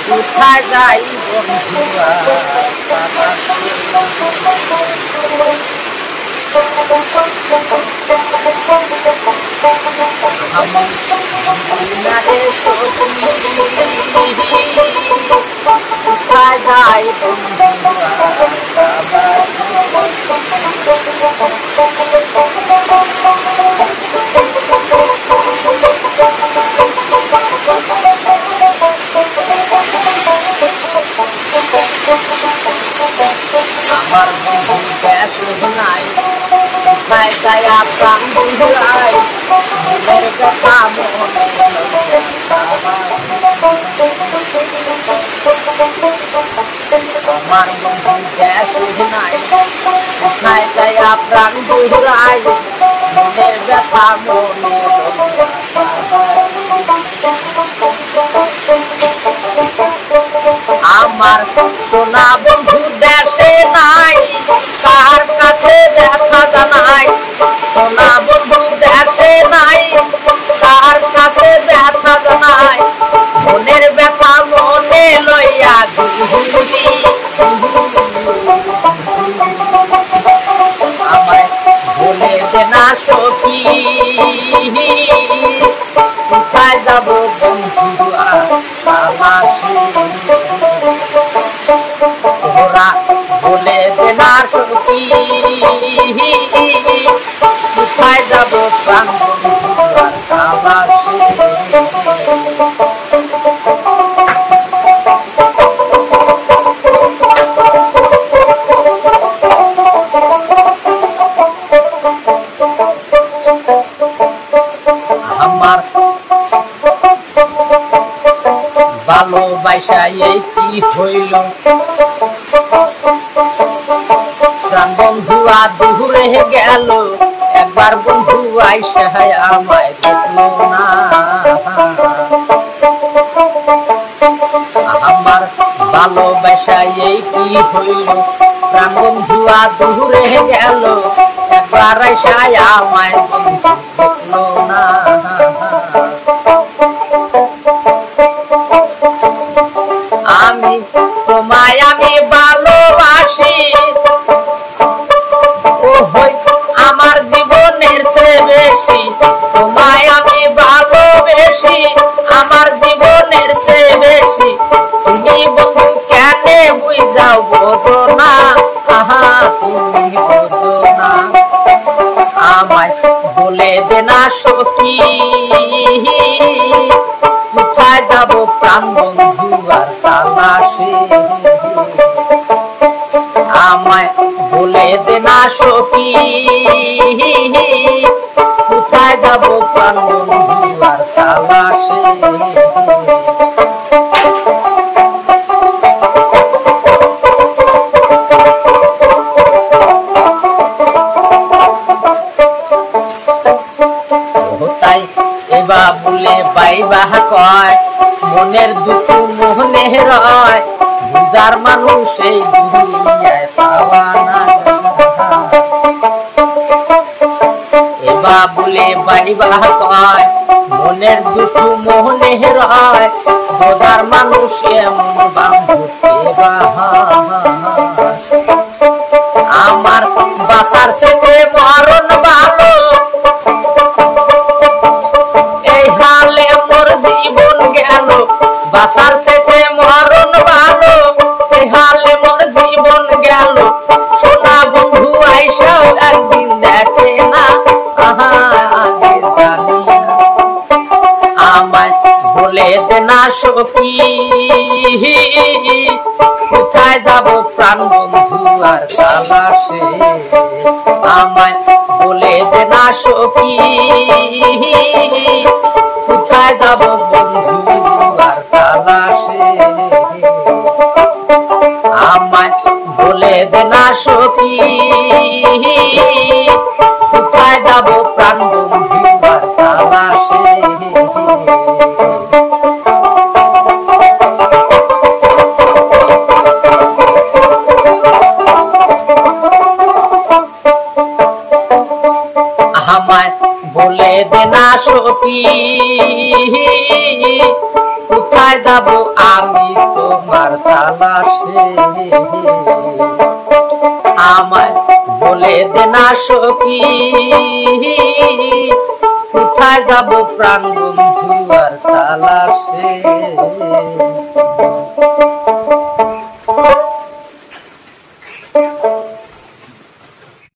কোথায় যাই বন্ধুরা কোথায় যাই বন্ধুরা আমার বন্ধু দেশে নাই কোথায় যায় প্রাণ বন্ধুরাই মনের কথা মনে আমার বন্ধু দেশে নাই কোথায় যায় প্রাণ বন্ধুরাই মনের ব্যথা মনে আমার সোনা বন্ধু দেশে নাই কার কাছে দেখা জানাই সোনা বন্ধু দেশে নাই কার কাছে দেখা জানাই মনের ব্যথা মনে লইয়া ঘুরি আমায় বলে দে না সখী কোথায় যাব বন্ধু তোরা বলে দে না সখী কোথায় যাব প্রাণ আমার ভালোবাসা এই কি হইল প্রাণ বন্ধু দূরে গেল একবার বন্ধু আইসা আমায় দেখলো না আমার ভালোবাসা এই কি হইল প্রাণ বন্ধু দূরে গেল একবার আইসা আমায় বন্ধু দেখলো না আমি তোমায় আমি ভালোবাসি ও হই আমার জীবনের চেয়ে বেশি তোমায় আমি ভালোবেসি আমার জীবনের চেয়ে বেশি তুমি বন্ধু কেন বুঝাও বোঝো না তুমি বোঝো না আমায় বলে দে না সখী কোথায় যাব প্রাণ বন্ধু আর তালাশে আমায় বলে দে না সখী কোথায় যাব প্রাণ বন্ধু আর তালাশে এবার বলে বাইবা কয় মনের দুঃখ মোহনে রয় বুঝার মানুষ এই দুনিয়ায় পাওয়া না এবার বলে বাইবা কয় মনের দুঃখ মোহনে রয় বুঝার মানুষ এমন বান্ধব আমার বাসার থেকে মরণ ভালো বাঁচার থেকে মরণ ভালো এই হালে মোর জীবন গেল সোনা বন্ধু আইসাও একদিন দেখে না আগে জানি আমায় বলে দে না সখী কোথায় যাব প্রাণ বন্ধু আর তালাশে আমায় বলে দে না সখী কোথায় যাব বন্ধু আর তালাশে আমায় বলে দে না সখী কোথায় যাব প্রাণ বন্ধু আর তালাশে আমায় বলে দে না সখী কোথায় যাব আমি তো তালাশে আমায় বলে দেনা সখী কোথায় যাব প্রাণ বন্ধু আর তালাশে